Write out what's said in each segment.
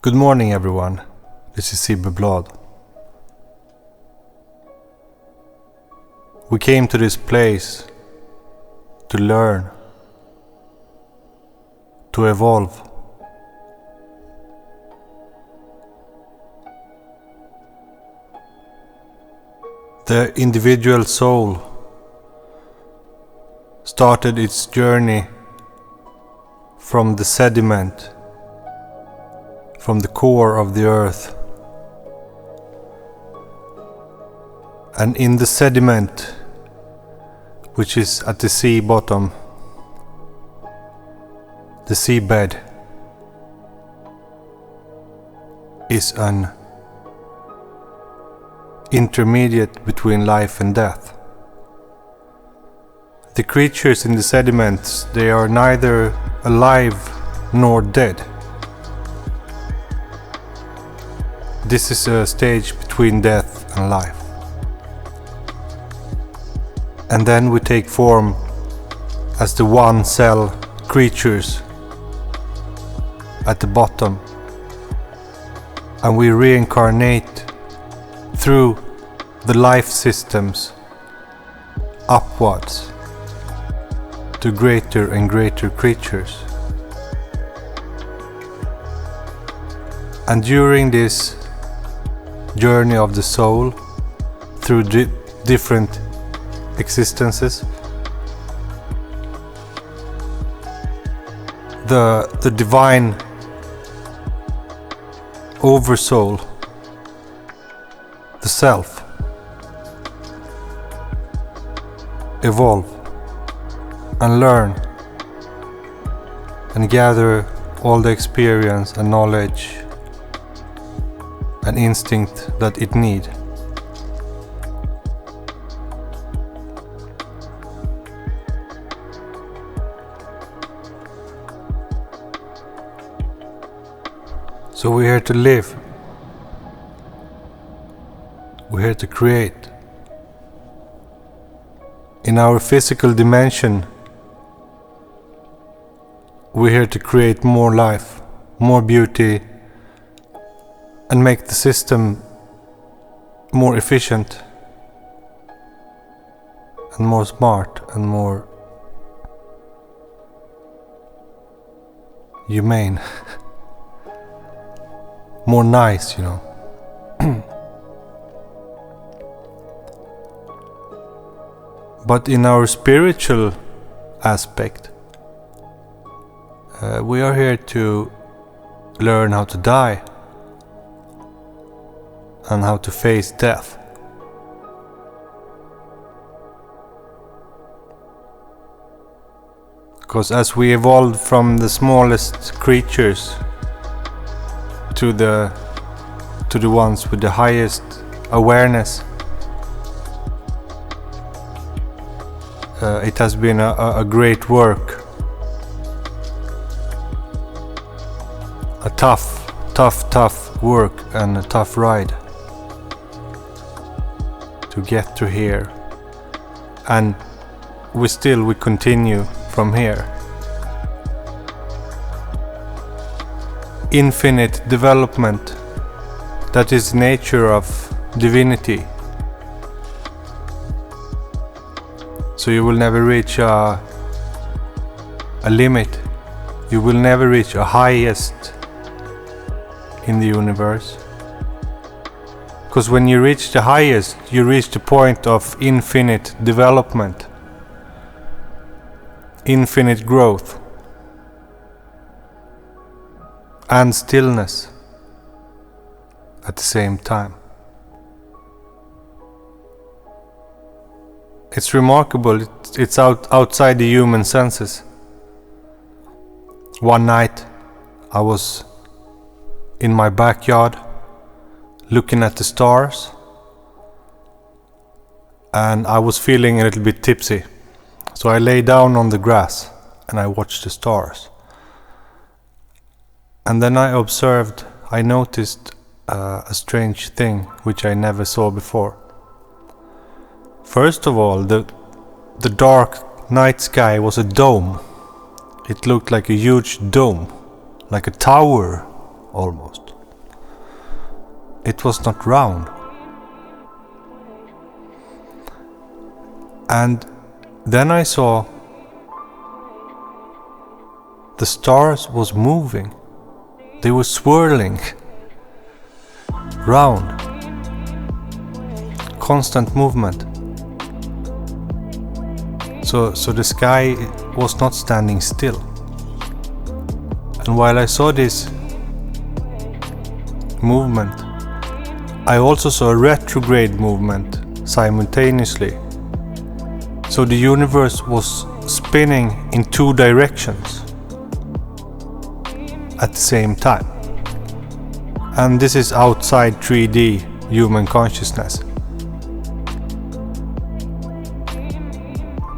Good morning, everyone. This is Sibbe Bladh. We came to this place to learn, to evolve. The individual soul started its journey from the sediment, from the core of the earth. And in the sediment, which is at the sea bottom, the seabed, is an intermediate between life and death. The creatures in the sediments, they are neither alive nor dead. This is a stage between death and life. And then we take form as the one-cell creatures at the bottom, and we reincarnate through the life systems upwards to greater and greater creatures. And during this journey of the soul through different existences, the divine oversoul, the self, evolve and learn and gather all the experience and knowledge and instinct that it needs. So we're here to live. We're here to create. In our physical dimension, we're here to create more life, more beauty, and make the system more efficient and more smart and more humane. More nice, you know. But in our spiritual aspect, we are here to learn how to die and how to face death. Because as we evolved from the smallest creatures to the ones with the highest awareness, it has been a great work, a tough work and a tough ride to get to here, and we continue from here. Infinite development, that is nature of divinity. So you will never reach a limit. You will never reach a highest in the universe. Because when you reach the highest, you reach the point of infinite development, infinite growth, and stillness at the same time. It's remarkable. It's outside the human senses. One night I was in my backyard looking at the stars, and I was feeling a little bit tipsy. So I lay down on the grass and I watched the stars. And then I noticed a strange thing which I never saw before. First of all, the dark night sky was a dome. It looked like a huge dome, like a tower almost. it was not round. And then I saw the stars was moving. They were swirling round. Constant movement. So the sky was not standing still. And while I saw this movement, I also saw a retrograde movement simultaneously. So the universe was spinning in two directions at the same time. And this is outside 3D human consciousness.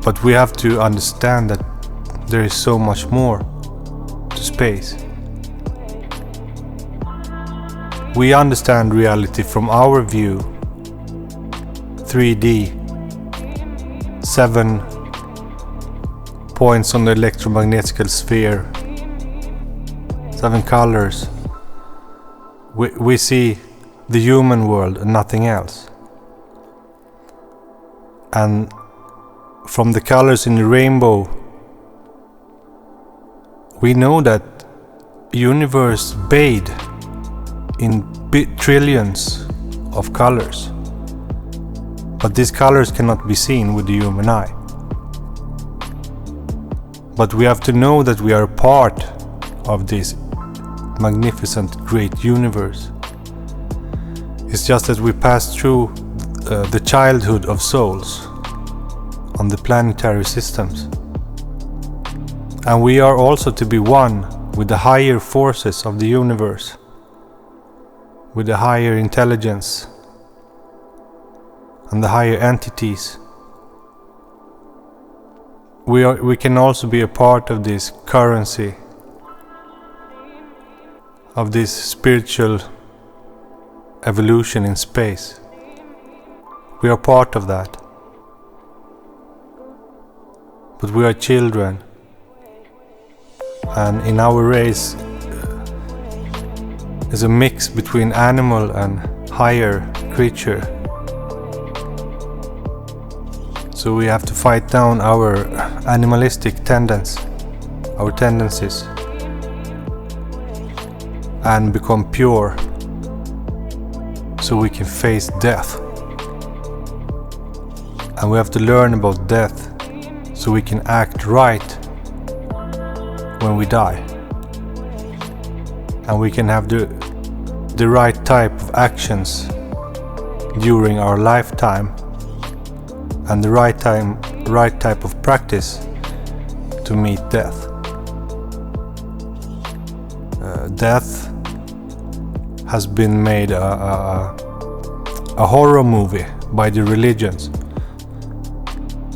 But we have to understand that there is so much more to space. We understand reality from our view, 3D, 7 points on the electromagnetic sphere, 7 colors. We see the human world and nothing else. And from the colors in the rainbow, we know that the universe bathed in trillions of colors. But these colors cannot be seen with the human eye. But we have to know that we are a part of this magnificent, great universe. It's just that we pass through the childhood of souls on the planetary systems. And we are also to be one with the higher forces of the universe, with the higher intelligence and the higher entities. We can also be a part of this currency, of this spiritual evolution in space. We are part of that. But we are children, and in our race is a mix between animal and higher creature. So we have to fight down our animalistic our tendencies, and become pure, so we can face death. And we have to learn about death, so we can act right when we die. And we can have the right type of actions during our lifetime, and the right type of practice to meet death. Death has been made a horror movie by the religions.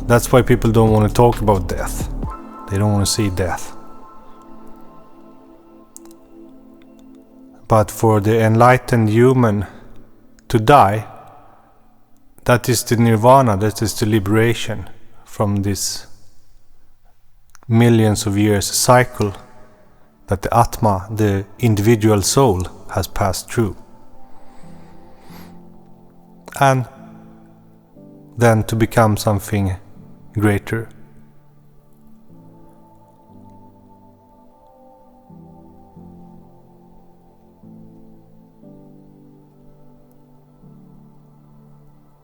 That's why people don't want to talk about death. They don't want to see death. But for the enlightened human to die, that is the nirvana, that is the liberation from this millions of years cycle that the Atma, the individual soul, has passed through. And then to become something greater.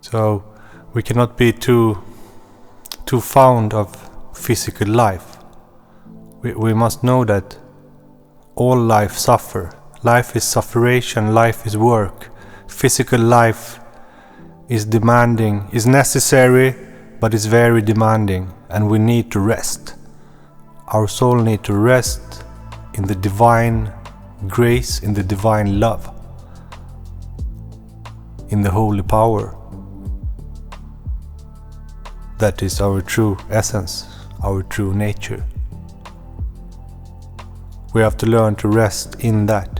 So we cannot be too fond of physical life. We must know that all life suffer. Life is sufferation, life is work. Physical life is demanding, is necessary, but is very demanding, and we need to rest. Our soul needs to rest in the divine grace, in the divine love, in the holy power. That is our true essence, our true nature. We have to learn to rest in that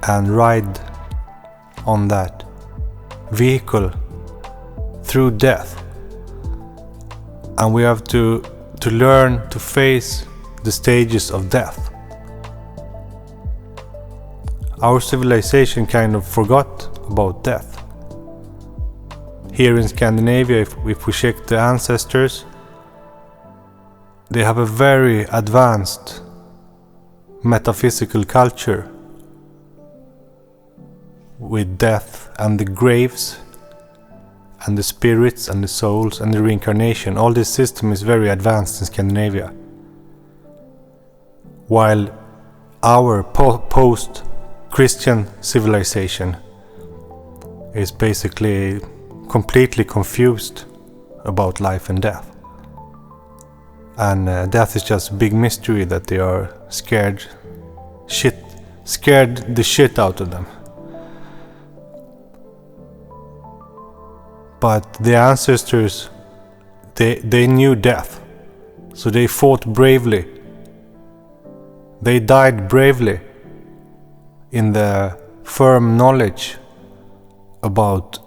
and ride on that vehicle through death. And we have to learn to face the stages of death. Our civilization kind of forgot about death. Here in Scandinavia, if we check the ancestors, they have a very advanced metaphysical culture with death and the graves and the spirits and the souls and the reincarnation. All this system is very advanced in Scandinavia. While our post-Christian civilization is basically completely confused about life and death. And death is just a big mystery that they are scared the shit out of them. But the ancestors, they knew death, so they fought bravely. They died bravely in the firm knowledge about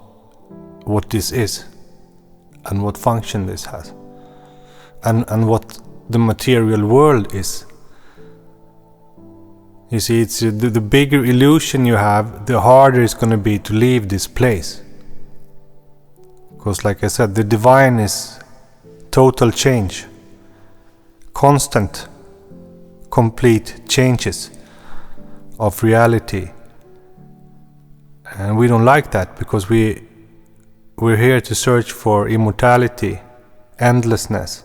what this is and what function this has and what the material world is. You see, it's the bigger illusion you have, the harder it's going to be to leave this place. Because like I said, the divine is total change, constant, complete changes of reality. And we don't like that, because we're here to search for immortality, endlessness.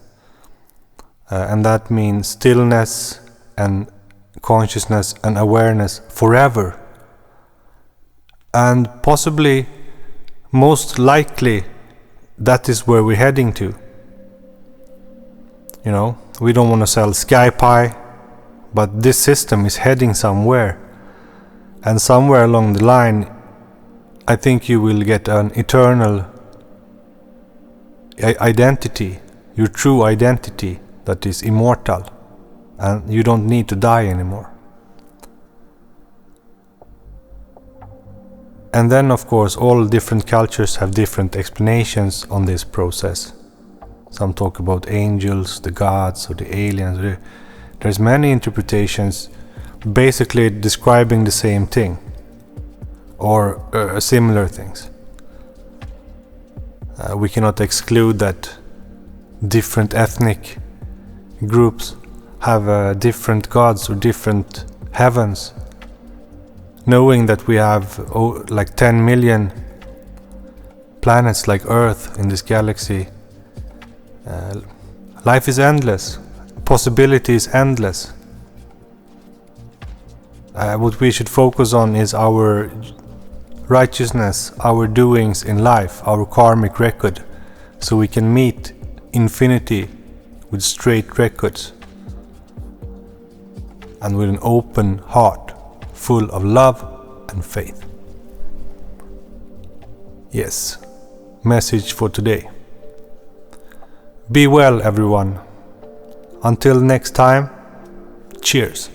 And that means stillness and consciousness and awareness forever. And possibly, most likely, that is where we're heading to. You know, we don't want to sell sky pie, but this system is heading somewhere. And somewhere along the line, I think you will get an eternal identity, your true identity that is immortal, and you don't need to die anymore. And then, of course, all different cultures have different explanations on this process. Some talk about angels, the gods, or the aliens. There's many interpretations basically describing the same thing, or similar things. We cannot exclude that different ethnic groups have different gods or different heavens. Knowing that we have like 10 million planets like Earth in this galaxy, life is endless, possibility is endless. What we should focus on is our righteousness, our doings in life, our karmic record, so we can meet infinity with straight records and with an open heart, full of love and faith. Yes, message for today. Be well, everyone. Until next time, cheers.